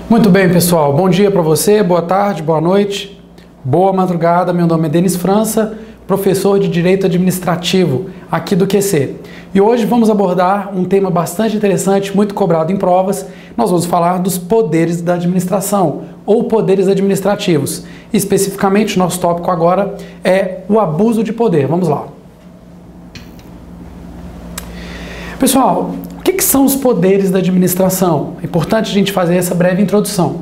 Muito bem, pessoal. Bom dia para você, boa tarde, boa noite, boa madrugada. Meu nome é Denis França, professor de Direito Administrativo aqui do QC. E hoje vamos abordar um tema bastante interessante, muito cobrado em provas. Nós vamos falar dos poderes da administração, ou poderes administrativos. Especificamente, nosso tópico agora é o abuso de poder. Vamos lá. Pessoal, o que são os poderes da administração? É importante a gente fazer essa breve introdução.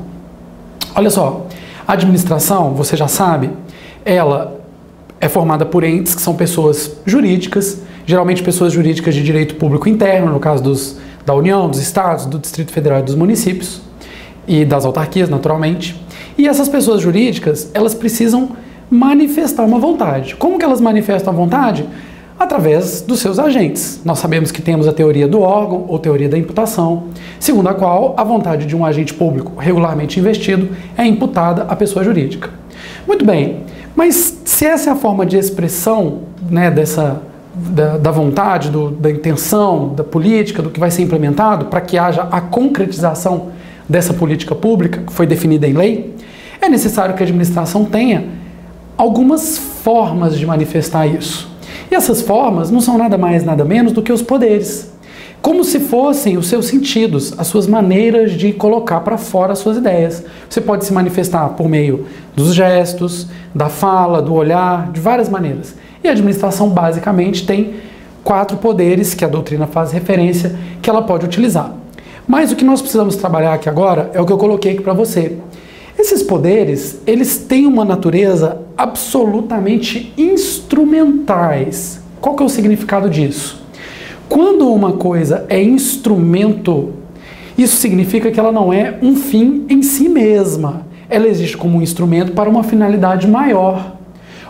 Olha só, a administração, você já sabe, ela é formada por entes que são pessoas jurídicas, geralmente pessoas jurídicas de direito público interno, no caso da União, dos estados, do Distrito Federal e dos municípios, e das autarquias, naturalmente. E essas pessoas jurídicas, elas precisam manifestar uma vontade. Como que elas manifestam a vontade? Através dos seus agentes. Nós sabemos que temos a teoria do órgão ou teoria da imputação, segundo a qual a vontade de um agente público regularmente investido é imputada à pessoa jurídica. Muito bem, mas se essa é a forma de expressão, né, da vontade, da intenção, da política, do que vai ser implementado para que haja a concretização dessa política pública que foi definida em lei, é necessário que a administração tenha algumas formas de manifestar isso. E essas formas não são nada mais, nada menos do que os poderes, como se fossem os seus sentidos, as suas maneiras de colocar para fora as suas ideias. Você pode se manifestar por meio dos gestos, da fala, do olhar, de várias maneiras. E a administração basicamente tem 4 poderes que a doutrina faz referência que ela pode utilizar. Mas o que nós precisamos trabalhar aqui agora é o que eu coloquei aqui para você. Esses poderes, eles têm uma natureza absolutamente instrumentais. Qual que é o significado disso? Quando uma coisa é instrumento, isso significa que ela não é um fim em si mesma. Ela existe como um instrumento para uma finalidade maior.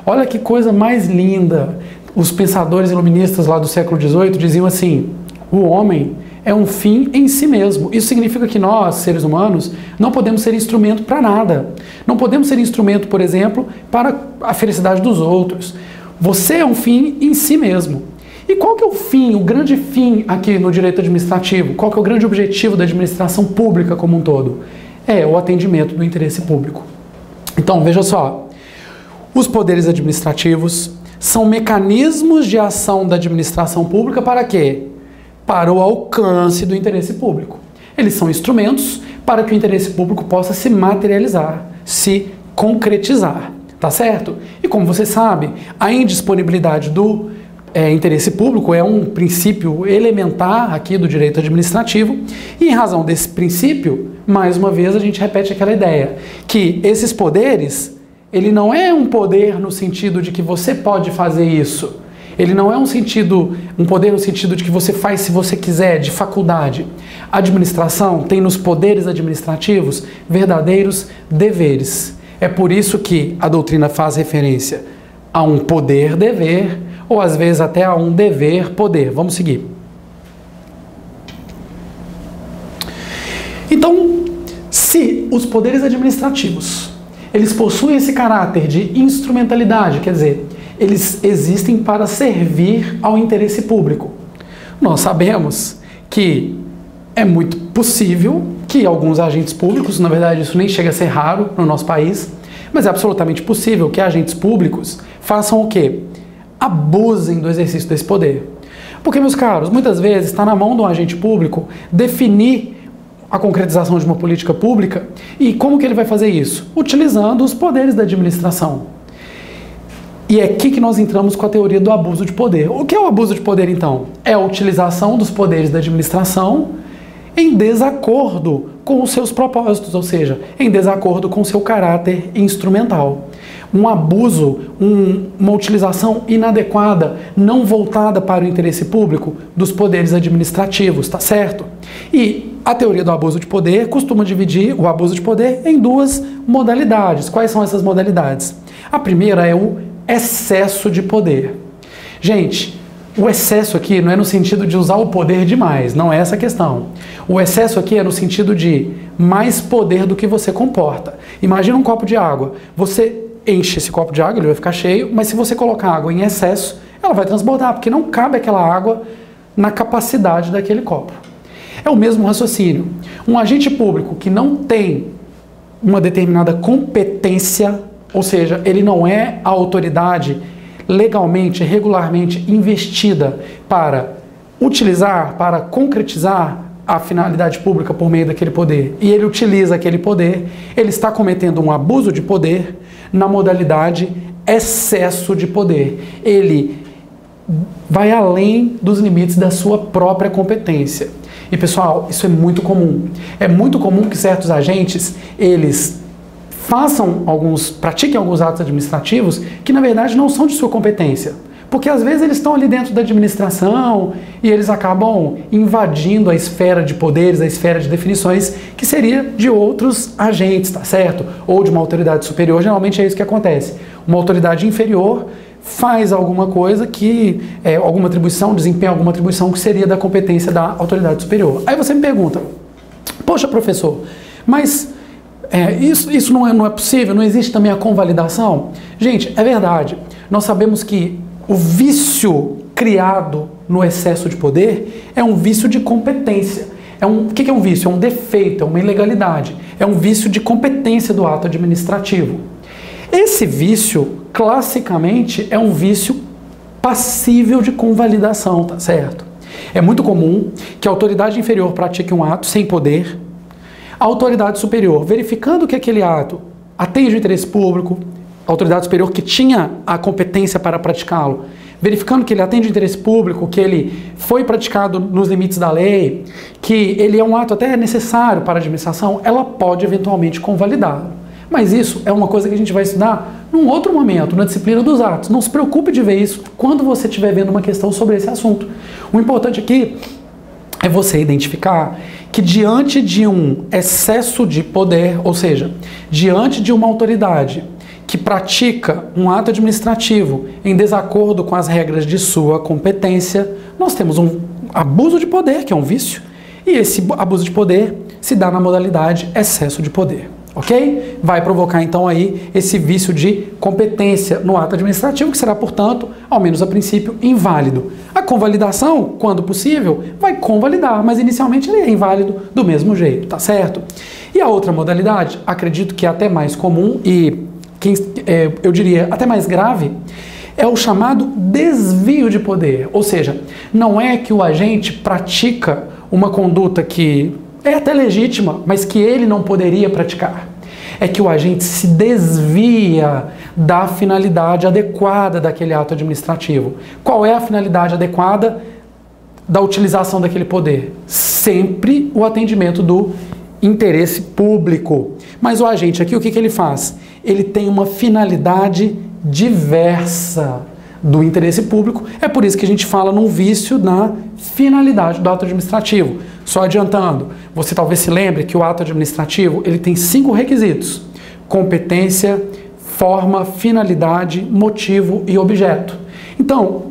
Olha que coisa mais linda. Os pensadores iluministas lá do século XVIII diziam assim: o homem é um fim em si mesmo. Isso significa que nós, seres humanos, não podemos ser instrumento para nada. Não podemos ser instrumento, por exemplo, para a felicidade dos outros. Você é um fim em si mesmo. E qual que é o fim, o grande fim aqui no direito administrativo? Qual que é o grande objetivo da administração pública como um todo? É o atendimento do interesse público. Então, veja só, os poderes administrativos são mecanismos de ação da administração pública para quê? Para o alcance do interesse público. Eles são instrumentos para que o interesse público possa se materializar, se concretizar, tá certo? E como você sabe, a indisponibilidade do interesse público é um princípio elementar aqui do direito administrativo, e em razão desse princípio, mais uma vez a gente repete aquela ideia, que esses poderes, ele não é um poder no sentido de que você pode fazer isso. Ele não é um poder no sentido de que você faz se você quiser, de faculdade. A administração tem nos poderes administrativos verdadeiros deveres. É por isso que a doutrina faz referência a um poder-dever, ou às vezes até a um dever-poder. Vamos seguir. Então, se os poderes administrativos, eles possuem esse caráter de instrumentalidade, quer dizer, eles existem para servir ao interesse público. Nós sabemos que é muito possível que alguns agentes públicos, na verdade isso nem chega a ser raro no nosso país, mas é absolutamente possível que agentes públicos façam o quê? Abusem do exercício desse poder. Porque, meus caros, muitas vezes está na mão de um agente público definir a concretização de uma política pública, e como que ele vai fazer isso? Utilizando os poderes da administração. E é aqui que nós entramos com a teoria do abuso de poder. O que é o abuso de poder, então? É a utilização dos poderes da administração em desacordo com os seus propósitos, ou seja, em desacordo com o seu caráter instrumental. Um abuso, uma utilização inadequada, não voltada para o interesse público dos poderes administrativos, tá certo? E a teoria do abuso de poder costuma dividir o abuso de poder em 2 modalidades. Quais são essas modalidades? A primeira é o excesso de poder. Gente, o excesso aqui não é no sentido de usar o poder demais, não é essa a questão. O excesso aqui é no sentido de mais poder do que você comporta. Imagina um copo de água. Você enche esse copo de água, ele vai ficar cheio, mas se você colocar água em excesso, ela vai transbordar, porque não cabe aquela água na capacidade daquele copo. É o mesmo raciocínio. Um agente público que não tem uma determinada competência, ou seja, ele não é a autoridade legalmente, regularmente investida para utilizar, para concretizar a finalidade pública por meio daquele poder, e ele utiliza aquele poder, ele está cometendo um abuso de poder na modalidade excesso de poder. Ele vai além dos limites da sua própria competência. E pessoal, isso é muito comum. É muito comum que certos agentes, eles pratiquem alguns atos administrativos que na verdade não são de sua competência. Porque às vezes eles estão ali dentro da administração e eles acabam invadindo a esfera de poderes, a esfera de definições que seria de outros agentes, tá certo? Ou de uma autoridade superior, geralmente é isso que acontece. Uma autoridade inferior faz alguma coisa alguma atribuição, desempenha alguma atribuição que seria da competência da autoridade superior. Aí você me pergunta, poxa professor, mas isso não é possível? Não existe também a convalidação? Gente, é verdade. Nós sabemos que o vício criado no excesso de poder é um vício de competência. O que é um vício? É um defeito, é uma ilegalidade. É um vício de competência do ato administrativo. Esse vício, classicamente, é um vício passível de convalidação, tá certo? É muito comum que a autoridade inferior pratique um ato sem poder, a autoridade superior, verificando que aquele ato atende o interesse público, a autoridade superior que tinha a competência para praticá-lo, verificando que ele atende o interesse público, que ele foi praticado nos limites da lei, que ele é um ato até necessário para a administração, ela pode eventualmente convalidá-lo. Mas isso é uma coisa que a gente vai estudar num outro momento, na disciplina dos atos. Não se preocupe de ver isso quando você estiver vendo uma questão sobre esse assunto. O importante aqui é você identificar que diante de um excesso de poder, ou seja, diante de uma autoridade que pratica um ato administrativo em desacordo com as regras de sua competência, nós temos um abuso de poder, que é um vício, e esse abuso de poder se dá na modalidade excesso de poder, ok? Vai provocar então aí esse vício de competência no ato administrativo, que será, portanto, ao menos a princípio, inválido. A convalidação, quando possível, vai convalidar, mas inicialmente ele é inválido do mesmo jeito, tá certo? E a outra modalidade, acredito que é até mais comum e eu diria até mais grave, é o chamado desvio de poder. Ou seja, não é que o agente pratica uma conduta que é até legítima, mas que ele não poderia praticar. É que o agente se desvia da finalidade adequada daquele ato administrativo. Qual é a finalidade adequada da utilização daquele poder? Sempre o atendimento do interesse público. Mas o agente aqui, o que ele faz? Ele tem uma finalidade diversa do interesse público. É por isso que a gente fala num vício na finalidade do ato administrativo. Só adiantando, você talvez se lembre que o ato administrativo ele tem 5 requisitos: competência, forma, finalidade, motivo e objeto. Então,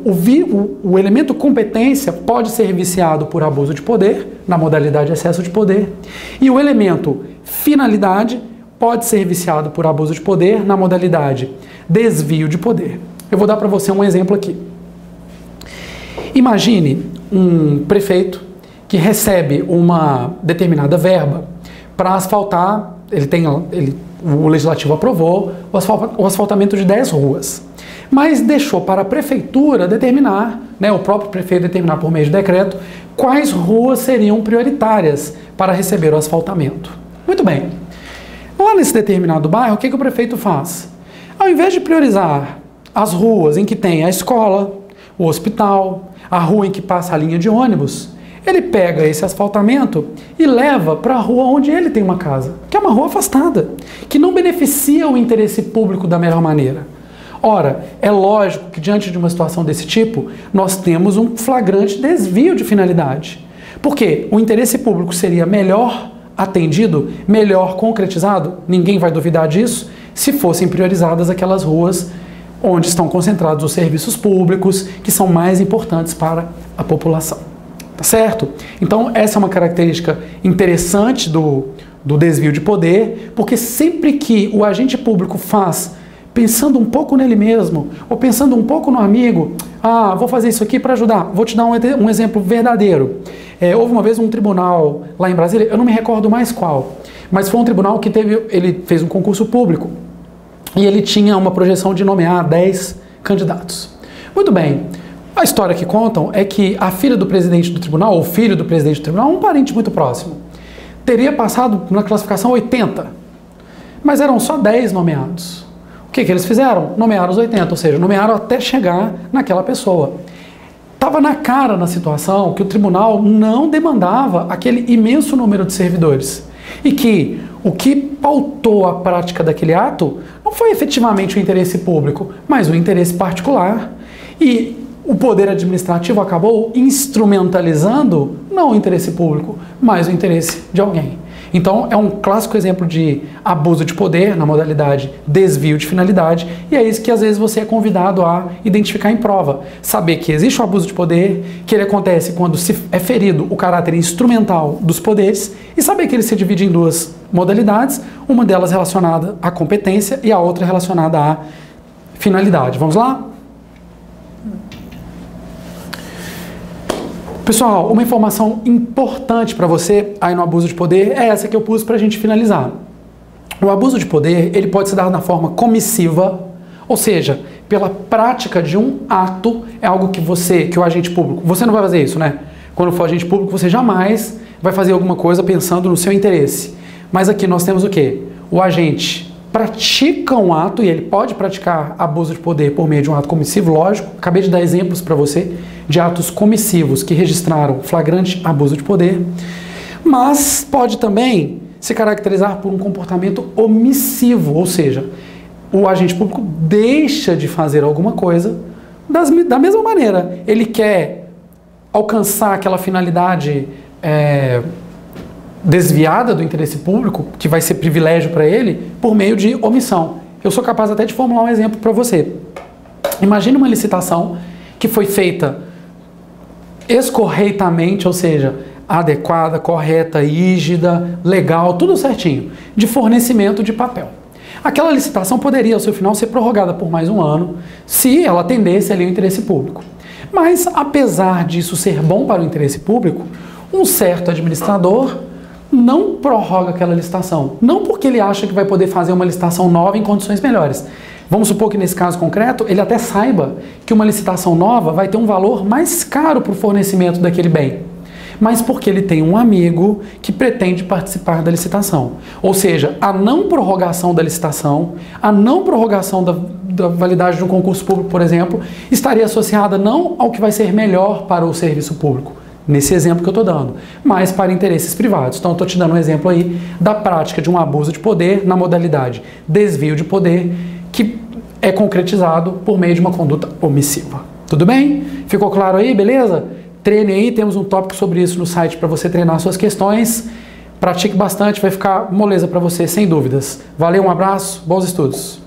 o elemento competência pode ser viciado por abuso de poder, na modalidade excesso de poder, e o elemento finalidade pode ser viciado por abuso de poder, na modalidade desvio de poder. Eu vou dar para você um exemplo aqui. Imagine um prefeito que recebe uma determinada verba para asfaltar, o legislativo aprovou o asfaltamento de 10 ruas, mas deixou para a prefeitura determinar, o próprio prefeito determinar por meio de decreto, quais ruas seriam prioritárias para receber o asfaltamento. Muito bem. Lá nesse determinado bairro, o que o prefeito faz? Ao invés de priorizar as ruas em que tem a escola, o hospital, a rua em que passa a linha de ônibus, ele pega esse asfaltamento e leva para a rua onde ele tem uma casa, que é uma rua afastada, que não beneficia o interesse público da melhor maneira. Ora, é lógico que diante de uma situação desse tipo, nós temos um flagrante desvio de finalidade. Porque o interesse público seria melhor atendido, melhor concretizado, ninguém vai duvidar disso, se fossem priorizadas aquelas ruas onde estão concentrados os serviços públicos que são mais importantes para a população. Tá certo? Então, essa é uma característica interessante do desvio de poder, porque sempre que o agente público faz pensando um pouco nele mesmo, ou pensando um pouco no amigo, vou fazer isso aqui para ajudar. Vou te dar um exemplo verdadeiro. Houve uma vez um tribunal lá em Brasília, eu não me recordo mais qual, mas foi um tribunal que ele fez um concurso público e ele tinha uma projeção de nomear 10 candidatos. Muito bem, a história que contam é que a filha do presidente do tribunal, ou o filho do presidente do tribunal, um parente muito próximo, teria passado na classificação 80, mas eram só 10 nomeados. O que eles fizeram? Nomearam os 80, ou seja, nomearam até chegar naquela pessoa. Estava na cara na situação que o tribunal não demandava aquele imenso número de servidores e que o que pautou a prática daquele ato não foi efetivamente o interesse público, mas o interesse particular. E o poder administrativo acabou instrumentalizando não o interesse público, mas o interesse de alguém. Então, é um clássico exemplo de abuso de poder na modalidade desvio de finalidade, e é isso que às vezes você é convidado a identificar em prova. Saber que existe o abuso de poder, que ele acontece quando se é ferido o caráter instrumental dos poderes, e saber que ele se divide em duas modalidades, uma delas relacionada à competência e a outra relacionada à finalidade. Vamos lá? Pessoal, uma informação importante para você aí no abuso de poder é essa que eu pus para a gente finalizar. O abuso de poder, ele pode se dar na forma comissiva, ou seja, pela prática de um ato, é algo que o agente público, você não vai fazer isso, né? Quando for agente público, você jamais vai fazer alguma coisa pensando no seu interesse. Mas aqui nós temos o quê? O agente pratica um ato, e ele pode praticar abuso de poder por meio de um ato comissivo, lógico. Acabei de dar exemplos para você de atos comissivos que registraram flagrante abuso de poder, mas pode também se caracterizar por um comportamento omissivo, ou seja, o agente público deixa de fazer alguma coisa da mesma maneira. Ele quer alcançar aquela finalidade desviada do interesse público, que vai ser privilégio para ele, por meio de omissão. Eu sou capaz até de formular um exemplo para você. Imagine uma licitação que foi feita escorreitamente, ou seja, adequada, correta, rígida, legal, tudo certinho, de fornecimento de papel. Aquela licitação poderia, ao seu final, ser prorrogada por mais um ano, se ela atendesse ali o interesse público. Mas, apesar disso ser bom para o interesse público, um certo administrador não prorroga aquela licitação. Não porque ele acha que vai poder fazer uma licitação nova em condições melhores. Vamos supor que nesse caso concreto, ele até saiba que uma licitação nova vai ter um valor mais caro para o fornecimento daquele bem. Mas porque ele tem um amigo que pretende participar da licitação. Ou seja, a não prorrogação da licitação, a não prorrogação da validade de um concurso público, por exemplo, estaria associada não ao que vai ser melhor para o serviço público, nesse exemplo que eu estou dando, mas para interesses privados. Então eu estou te dando um exemplo aí da prática de um abuso de poder na modalidade desvio de poder, que é concretizado por meio de uma conduta omissiva. Tudo bem? Ficou claro aí, beleza? Treine aí, temos um tópico sobre isso no site para você treinar suas questões. Pratique bastante, vai ficar moleza para você, sem dúvidas. Valeu, um abraço, bons estudos!